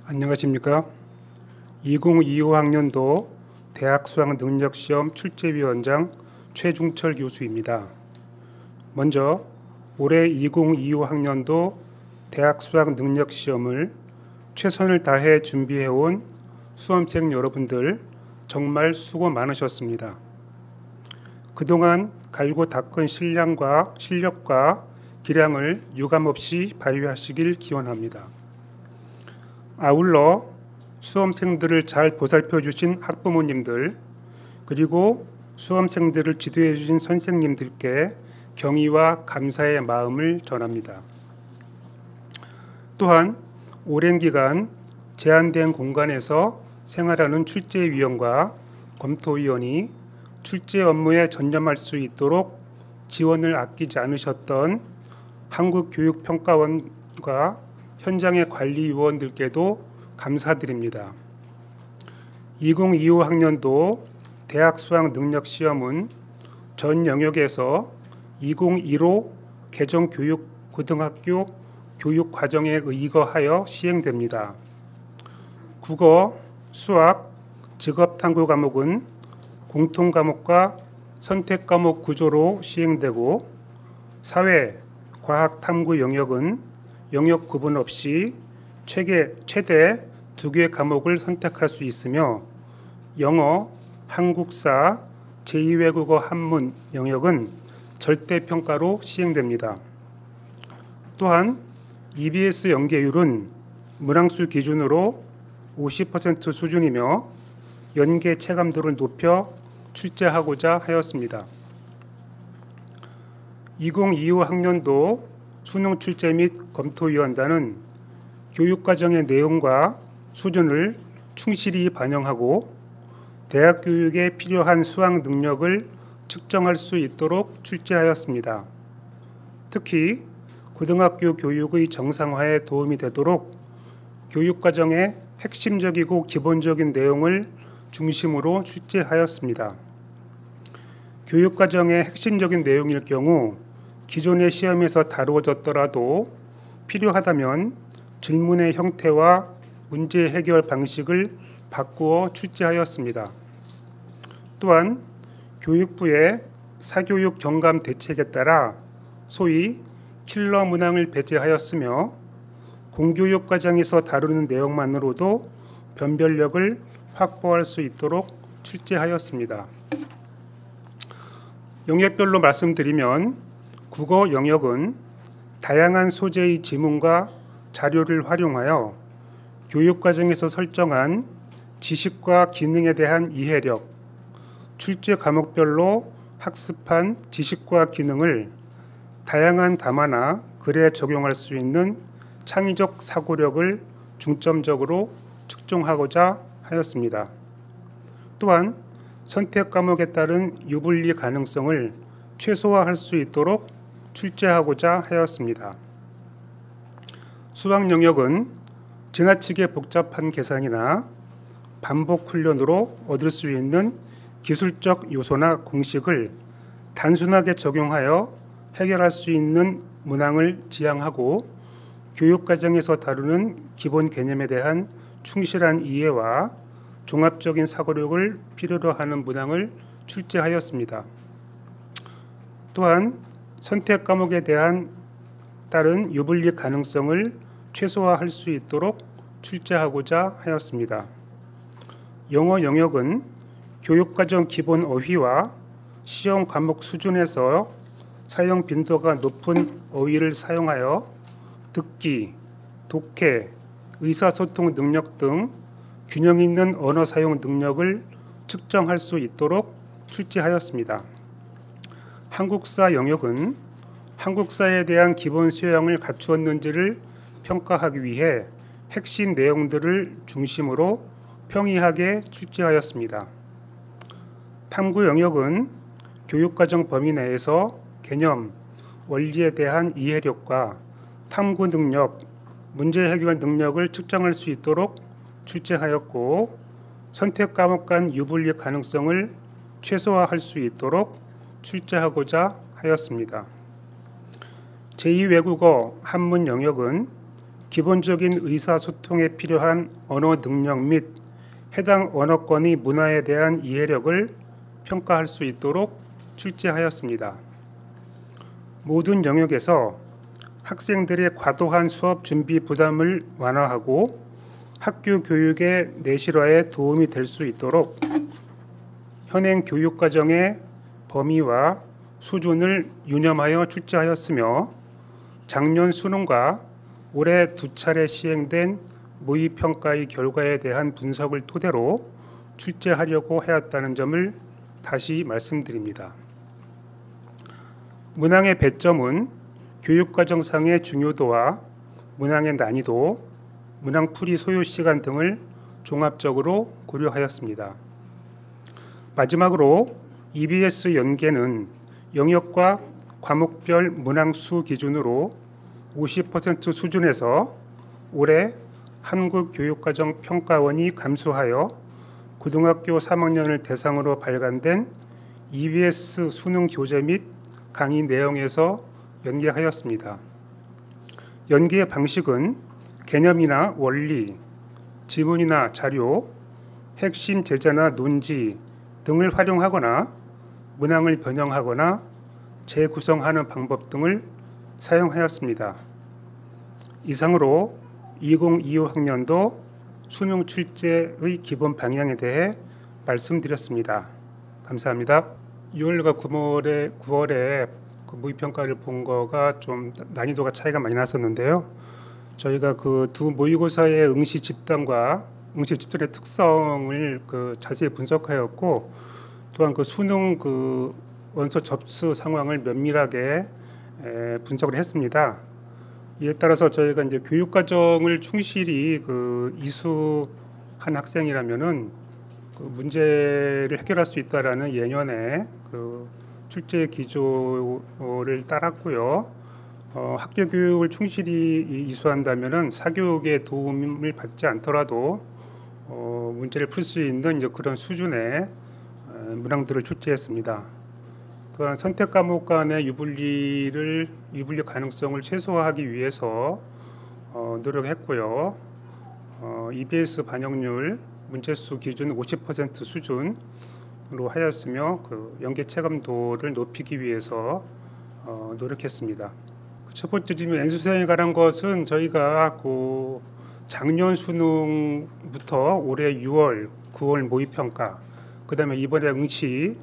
안녕하십니까. 2025학년도 대학 수학능력시험 출제위원장 최중철 교수입니다. 먼저 올해 2025학년도 대학 수학능력시험을 최선을 다해 준비해온 수험생 여러분들 정말 수고 많으셨습니다. 그동안 갈고 닦은 실력과 기량을 유감없이 발휘하시길 기원합니다. 아울러 수험생들을 잘 보살펴 주신 학부모님들, 그리고 수험생들을 지도해 주신 선생님들께 경의와 감사의 마음을 전합니다. 또한 오랜 기간 제한된 공간에서 생활하는 출제위원과 검토위원이 출제 업무에 전념할 수 있도록 지원을 아끼지 않으셨던 한국교육평가원과 현장의 관리위원들께도 감사드립니다. 2025학년도 대학 수학능력시험은 전 영역에서 2015 개정교육고등학교 교육과정에 의거하여 시행됩니다. 국어, 수학, 직업탐구 과목은 공통과목과 선택과목 구조로 시행되고 사회, 과학, 탐구 영역은 영역 구분 없이 최대 2개 과목을 선택할 수 있으며 영어, 한국사, 제2외국어 한문 영역은 절대평가로 시행됩니다. 또한 EBS 연계율은 문항수 기준으로 50% 수준이며 연계 체감도를 높여 출제하고자 하였습니다. 2025학년도 수능 출제 및 검토위원단은 교육과정의 내용과 수준을 충실히 반영하고 대학 교육에 필요한 수학 능력을 측정할 수 있도록 출제하였습니다. 특히 고등학교 교육의 정상화에 도움이 되도록 교육과정의 핵심적이고 기본적인 내용을 중심으로 출제하였습니다. 교육과정의 핵심적인 내용일 경우 기존의 시험에서 다루어졌더라도 필요하다면 질문의 형태와 문제 해결 방식을 바꾸어 출제하였습니다. 또한 교육부의 사교육 경감 대책에 따라 소위 킬러 문항을 배제하였으며 공교육 과정에서 다루는 내용만으로도 변별력을 확보할 수 있도록 출제하였습니다. 영역별로 말씀드리면 국어 영역은 다양한 소재의 지문과 자료를 활용하여 교육과정에서 설정한 지식과 기능에 대한 이해력, 출제 과목별로 학습한 지식과 기능을 다양한 담화나 글에 적용할 수 있는 창의적 사고력을 중점적으로 측정하고자 하였습니다. 또한 선택 과목에 따른 유불리 가능성을 최소화할 수 있도록 출제하고자 하였습니다. 수학 영역은 지나치게 복잡한 계산이나 반복 훈련으로 얻을 수 있는 기술적 요소나 공식을 단순하게 적용하여 해결할 수 있는 문항을 지향하고 교육과정에서 다루는 기본 개념에 대한 충실한 이해와 종합적인 사고력을 필요로 하는 문항을 출제하였습니다. 또한 선택 과목에 대한 따른 유불리 가능성을 최소화할 수 있도록 출제하고자 하였습니다. 영어 영역은 교육과정 기본 어휘와 시험 과목 수준에서 사용 빈도가 높은 어휘를 사용하여 듣기, 독해, 의사소통 능력 등 균형 있는 언어 사용 능력을 측정할 수 있도록 출제하였습니다. 한국사 영역은 한국사에 대한 기본 소양을 갖추었는지를 평가하기 위해 핵심 내용들을 중심으로 평이하게 출제하였습니다. 탐구 영역은 교육과정 범위 내에서 개념, 원리에 대한 이해력과 탐구 능력, 문제 해결 능력을 측정할 수 있도록 출제하였고 선택 과목 간 유불리 가능성을 최소화할 수 있도록 출제하고자 하였습니다. 제2외국어 한문 영역은 기본적인 의사소통에 필요한 언어 능력 및 해당 언어권의 문화에 대한 이해력을 평가할 수 있도록 출제하였습니다. 모든 영역에서 학생들의 과도한 수업 준비 부담을 완화하고 학교 교육의 내실화에 도움이 될 수 있도록 현행 교육과정의 범위와 수준을 유념하여 출제하였으며 작년 수능과 올해 2차례 시행된 모의평가의 결과에 대한 분석을 토대로 출제하려고 하였다는 점을 다시 말씀드립니다. 문항의 배점은 교육과정상의 중요도와 문항의 난이도, 문항풀이 소요시간 등을 종합적으로 고려하였습니다. 마지막으로 EBS 연계는 영역과 과목별 문항수 기준으로 50% 수준에서 올해 한국교육과정평가원이 감수하여 고등학교 3학년을 대상으로 발간된 EBS 수능 교재 및 강의 내용에서 연계하였습니다. 연계 방식은 개념이나 원리, 지문이나 자료, 핵심 제자나 논지 등을 활용하거나 문항을 변형하거나 재구성하는 방법 등을 사용하였습니다. 이상으로 2025 학년도 수능 출제의 기본 방향에 대해 말씀드렸습니다. 감사합니다. 6월과 9월에 그 모의평가를 본 거가 좀 난이도가 차이가 많이 났었는데요. 저희가 그 두 모의고사의 응시 집단과 응시 집단의 특성을 그 자세히 분석하였고, 또한 그 수능 그 원서 접수 상황을 면밀하게 분석을 했습니다. 이에 따라서 저희가 이제 교육과정을 충실히 그 이수한 학생이라면은 그 문제를 해결할 수 있다라는 예년에 그 출제 기조를 따랐고요. 학교 교육을 충실히 이수한다면은 사교육의 도움을 받지 않더라도 문제를 풀 수 있는 이제 그런 수준의 문항들을 출제했습니다. 또한 선택 과목 간의 유불리 가능성을 최소화하기 위해서 노력했고요. EBS 반영률 문제수 기준 50% 수준으로 하였으며 그 연계 체감도를 높이기 위해서 노력했습니다. 첫 번째 질문 N수생에 관한 것은 저희가 그 작년 수능부터 올해 6월, 9월 모의평가, 그다음에 이번에 응시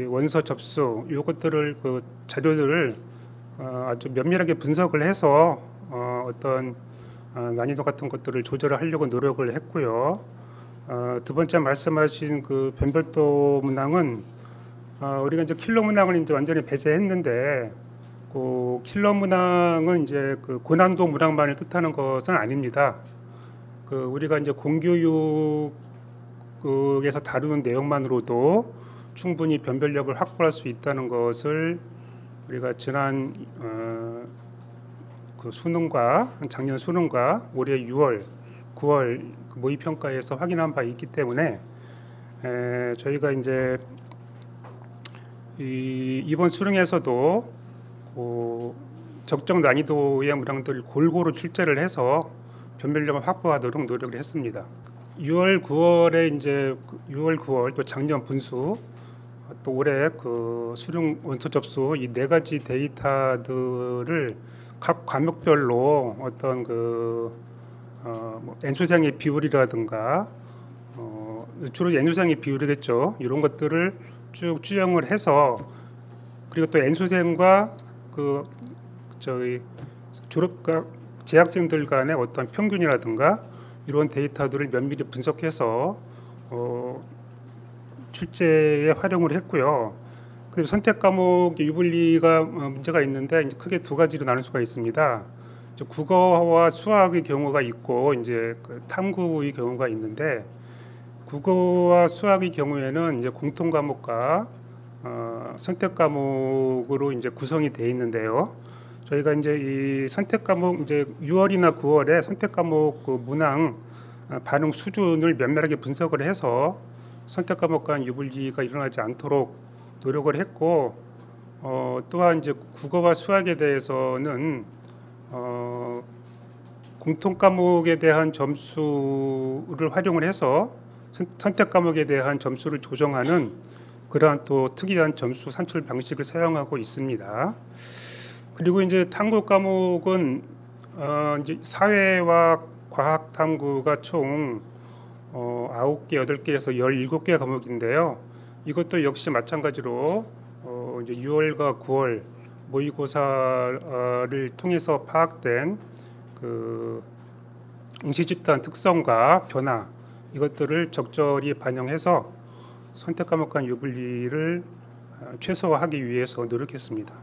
원서 접수 이것들을 그 자료들을 아주 면밀하게 분석을 해서 어떤 난이도 같은 것들을 조절하려고 노력을 했고요. 두 번째 말씀하신 그 변별도 문항은 우리가 이제 킬러 문항을 이제 완전히 배제했는데 그 킬러 문항은 이제 그 고난도 문항만을 뜻하는 것은 아닙니다. 그 우리가 이제 공교육에서 다루는 내용만으로도 충분히 변별력을 확보할 수 있다는 것을 우리가 지난 그 수능과 작년 수능과 올해 6월, 9월 모의평가에서 확인한 바 있기 때문에 저희가 이제 이번 수능에서도 적정 난이도의 문항들을 골고루 출제를 해서 변별력을 확보하도록 노력을 했습니다. 6월, 9월에 이제 6월, 9월 또 작년 분수 또 올해 그 수능 원서 접수 이 네 가지 데이터들을 각 과목별로 어떤 그 뭐 N수생의 비율이라든가 주로 N수생의 비율이겠죠. 이런 것들을 쭉 추정을 해서 그리고 또 N수생과 그 저희 졸업과 재학생들 간의 어떤 평균이라든가 이런 데이터들을 면밀히 분석해서 출제에 활용을 했고요. 그리고 선택 과목 유불리가 문제가 있는데 이제 크게 두 가지로 나눌 수가 있습니다. 이제 국어와 수학의 경우가 있고 이제 그 탐구의 경우가 있는데 국어와 수학의 경우에는 이제 공통 과목과 선택 과목으로 이제 구성이 되어 있는데요. 저희가 이제 이 선택 과목 이제 6월이나 9월에 선택 과목 그 문항 반응 수준을 면밀하게 분석을 해서 선택 과목 간 유불리가 일어나지 않도록 노력을 했고 또한 이제 국어와 수학에 대해서는 공통 과목에 대한 점수를 활용을 해서 선택 과목에 대한 점수를 조정하는 그러한 또 특이한 점수 산출 방식을 사용하고 있습니다. 그리고 이제 탐구 과목은 이제 사회와 과학 탐구가 총 9개, 8개에서 17개 과목인데요. 이것도 역시 마찬가지로 이제 6월과 9월 모의고사를 통해서 파악된 그 응시 집단 특성과 변화 이것들을 적절히 반영해서 선택 과목 간 유불리를 최소화하기 위해서 노력했습니다.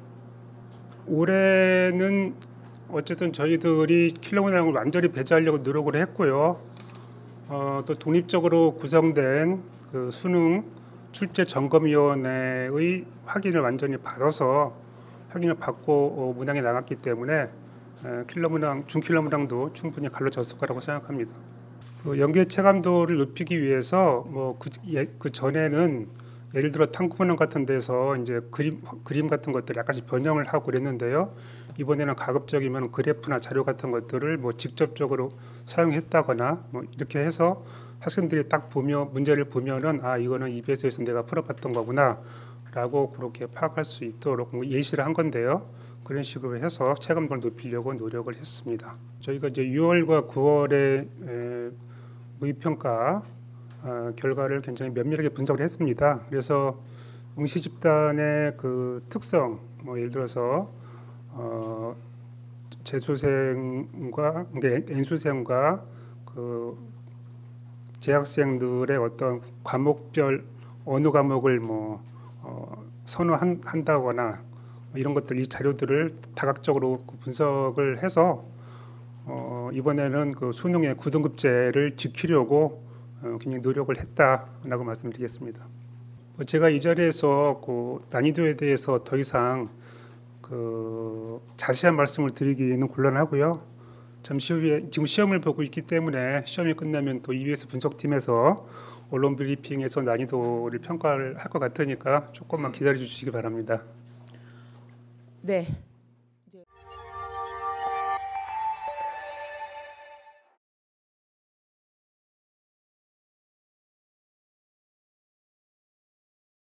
올해는 어쨌든 저희들이 킬로그램을 완전히 배제하려고 노력을 했고요. 또 독립적으로 구성된 그 수능 출제 점검위원회의 확인을 완전히 받고 문항에 나갔기 때문에 킬로문항, 중킬로문항도 충분히 갈라졌을 거라고 생각합니다. 그 연계 체감도를 높이기 위해서 그 전에는 예를 들어 탐구문항 같은 데서 이제 그림 같은 것들 약간씩 변형을 하고 그랬는데요. 이번에는 가급적이면 그래프나 자료 같은 것들을 직접적으로 사용했다거나 이렇게 해서 학생들이 딱 보면 문제를 보면은 이거는 EBS에서 내가 풀어봤던 거구나라고 그렇게 파악할 수 있도록 예시를 한 건데요. 그런 식으로 해서 체감도를 높이려고 노력을 했습니다. 저희가 이제 6월과 9월에 모의평가 결과를 굉장히 면밀하게 분석을 했습니다. 그래서 응시 집단의 그 특성, 예를 들어서 재수생과 N수생과 그 재학생들의 어떤 과목별 어느 과목을 선호한다거나 이런 것들 이 자료들을 다각적으로 분석을 해서 이번에는 그 수능의 9등급제를 지키려고 굉장히 노력을 했다라고 말씀드리겠습니다. 제가 이 자리에서 그 난이도에 대해서 더 이상 그 자세한 말씀을 드리기는 곤란하고요. 잠시 후에 지금 시험을 보고 있기 때문에 시험이 끝나면 또 EBS 분석팀에서 언론 브리핑에서 난이도를 평가를 할 것 같으니까 조금만 기다려 주시기 바랍니다. 네.